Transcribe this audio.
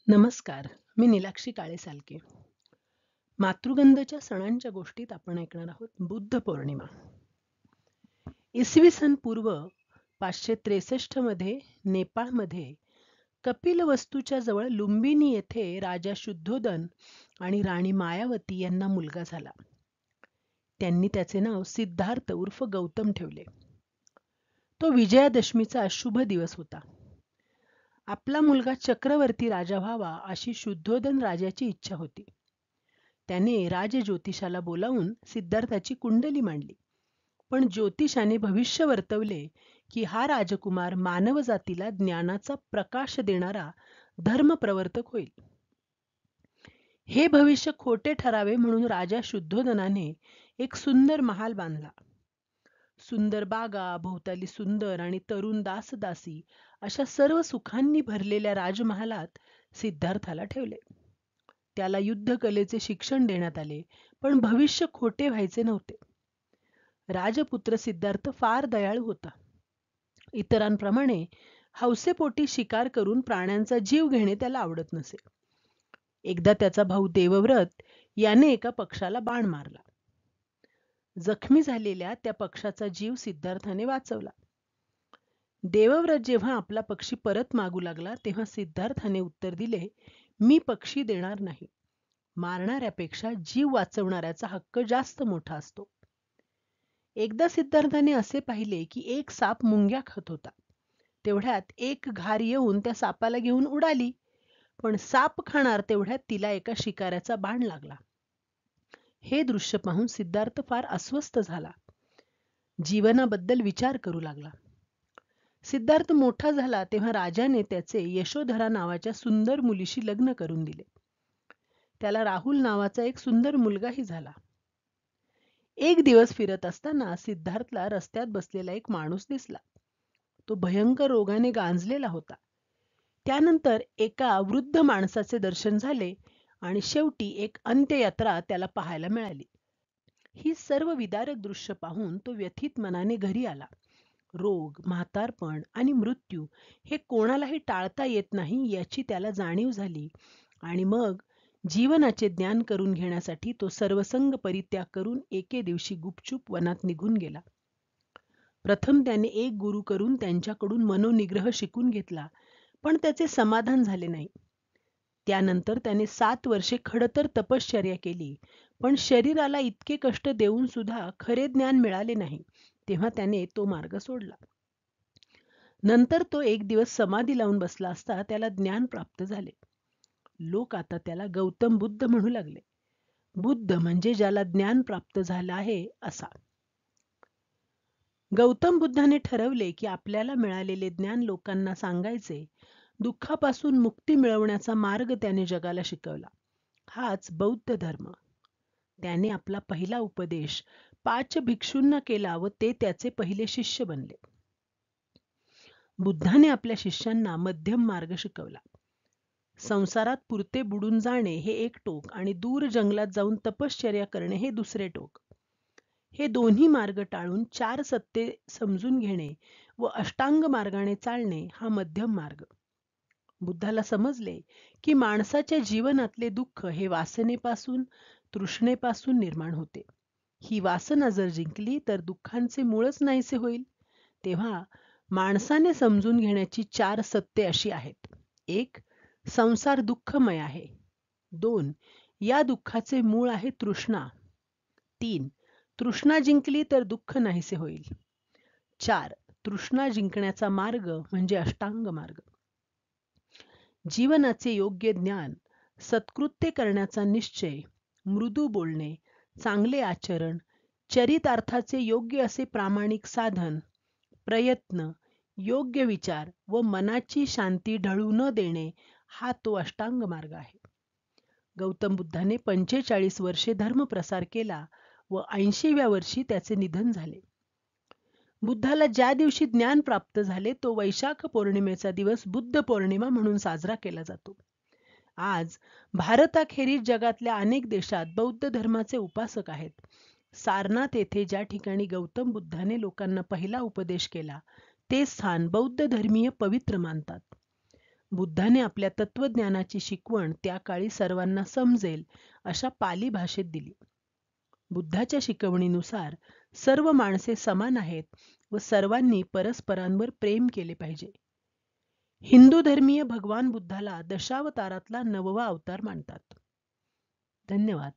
नमस्कार. मी नीलाक्षी काळे सालके. मातृगंधच्या सणांच्या गोष्टीत आपण ऐकणार आहोत बुद्ध पौर्णिमा. इसवी सन पूर्व 563 मध्ये नेपाळमध्ये कपिलवस्तूच्या जवळ लुंबिनी येथे राजा शुद्धोदन आणि राणी मायावती यांना मुलगा झाला. त्यांनी त्याचे नाव सिद्धार्थ उर्फ गौतम ठेवले. तो विजयादशमीचा शुभ दिवस होता. आपला मुलगा चक्रवर्ती राजा व्हावा अशी शुद्धोदन राजाची इच्छा होती. त्याने राजज्योतिषाला बोलावून सिद्धार्थाची कुंडली मांडली. पण ज्योतिषाने भविष्य वर्तवले की हा राजकुमार मानवजातीला ज्ञानाचा प्रकाश देणारा धर्मप्रवर्तक होईल. हे भविष्य खोटे ठरावे म्हणून राजा शुद्धोदनाने एक सुंदर महाल बांधला. सुंदर बागा, भोवताली सुंदर आणि तरुण दासदासी अशा सर्व सुखांनी भरलेल्या राजमहालात सिद्धार्थाला ठेवले. त्याला युद्धकलेचे शिक्षण देण्यात आले, पण भविष्य खोटे व्हायचे नव्हते. राजपुत्र सिद्धार्थ फार दयाळू होता. इतरांप्रमाणे हौसेपोटी शिकार करून प्राण्यांचा जीव घेणे त्याला आवडत नसे. एकदा त्याचा भाऊ देवव्रत याने एका पक्षाला बाण मारला. जखमी झालेल्या त्या पक्षाचा जीव सिद्धार्थाने वाचवला. देवव्रत जेव्हा आपला पक्षी परत मागू लागला तेव्हा सिद्धार्थाने उत्तर दिले, मी पक्षी देणार नाही. मारणाऱ्यापेक्षा जीव वाचवणाऱ्याचा हक्क जास्त मोठा असतो. एकदा सिद्धार्थाने असे पाहिले की एक साप मुंग्या खात होता. तेवढ्यात एक घार येऊन त्या सापाला घेऊन उडाली, पण साप खाणार तेवढ्यात तिला एका शिकाऱ्याचा बाण लागला. हे दृश्य पाहून सिद्धार्थ फार अस्वस्थ झाला. जीवनाबद्दल विचार करू लागला. सिद्धार्थ मोठा झाला तेव्हा राजाने त्याचे यशोधरा नावाच्या सुंदर मुलीशी लग्न करून दिले. त्याला राहुल नावाचा एक सुंदर मुलगाही झाला. एक दिवस फिरत असताना सिद्धार्थला रस्त्यात बसलेला एक माणूस दिसला. तो भयंकर रोगाने गांजलेला होता. त्यानंतर एका वृद्ध माणसाचे दर्शन झाले आणि शेवटी एक अंत्ययात्रा त्याला पाहायला मिळाली. ही सर्व विदारक दृश्य पाहून तो व्यथित मनाने घरी आला. रोग, म्हातारपण आणि मृत्यू हे कोणालाही टाळता येत नाही याची त्याला जाणीव झाली आणि मग जीवनाचे ज्ञान करून घेण्यासाठी तो सर्वसंग परित्याग करून एके दिवशी गुपचूप वनात निघून गेला. प्रथम त्याने एक गुरु करून त्यांच्याकडून मनोनिग्रह शिकून घेतला, पण त्याचे समाधान झाले नाही. त्यानंतर त्याने 7 वर्षे खडतर तपश्चर्या केली, पण शरीराला इतके कष्ट देऊन सुद्धा खरे ज्ञान मिळाले नाही. तेव्हा त्याने तो मार्ग सोडला. नंतर तो एक दिवस समाधी लावून बसला असता त्याला ज्ञान प्राप्त झाले. लोक आता त्याला गौतम बुद्ध म्हणू लागले. बुद्ध म्हणजे ज्याला ज्ञान प्राप्त झालं आहे असा. गौतम बुद्धाने ठरवले की आपल्याला मिळालेले ज्ञान लोकांना सांगायचे. दुःखापासून मुक्ती मिळवण्याचा मार्ग त्याने जगाला शिकवला. हाच बौद्ध धर्म. त्याने आपला पहिला उपदेश 5 भिक्षूंना केला व ते त्याचे पहिले शिष्य बनले. बुद्धाने आपल्या शिष्यांना मध्यम मार्ग शिकवला. संसारात पुरते बुडून जाणे हे एक टोक आणि दूर जंगलात जाऊन तपश्चर्या करणे हे दुसरे टोक. हे दोन्ही मार्ग टाळून 4 सत्य समजून घेणे व अष्टांग मार्गाने चालणे हा मध्यम मार्ग. बुद्धाला समजले की माणसाच्या जीवनातले दुःख हे वासनेपासून, तृष्णेपासून निर्माण होते. ही वासना जर जिंकली तर दुःखांचे मूळच नाहीसे होईल. तेव्हा माणसाने समजून घेण्याची 4 सत्ये अशी आहेत. 1. संसार दुःखमय आहे. 2. या दुःखाचे मूळ आहे तृष्णा. 3. तृष्णा जिंकली तर दुःख नाहीसे होईल. 4. तृष्णा जिंकण्याचा मार्ग म्हणजे अष्टांग मार्ग. जीवनाचे योग्य ज्ञान, सत्कृत्य करण्याचा निश्चय, मृदू बोलणे, चांगले आचरण, चरितार्थाचे योग्य असे प्रामाणिक साधन, प्रयत्न, योग्य विचार व मनाची शांती ढळू न देणे हा तो अष्टांग मार्ग आहे. गौतम बुद्धाने 45 वर्षे धर्मप्रसार केला व 80व्या वर्षी त्याचे निधन झाले. बुद्धाला ज्या दिवशी ज्ञान प्राप्त झाले तो वैशाख पौर्णिमेचा दिवस बुद्ध पौर्णिमा म्हणून साजरा केला जातो. आज भारताखेरीज जगातल्या अनेक देशात बौद्ध धर्माचे उपासक आहेत. सारनाथ येथे ज्या ठिकाणी गौतम बुद्धाने लोकांना पहिला उपदेश केला ते स्थान बौद्ध धर्मीय पवित्र मानतात. बुद्धाने आपल्या तत्वज्ञानाची शिकवण त्या काळी सर्वांना समजेल अशा पाली भाषेत दिली. बुद्धाच्या शिकवणीनुसार सर्व माणसे समान आहेत व सर्वांनी परस्परांवर प्रेम केले पाहिजे. हिंदू धर्मीय भगवान बुद्धाला दशावतारातला 9वा अवतार मानतात. धन्यवाद.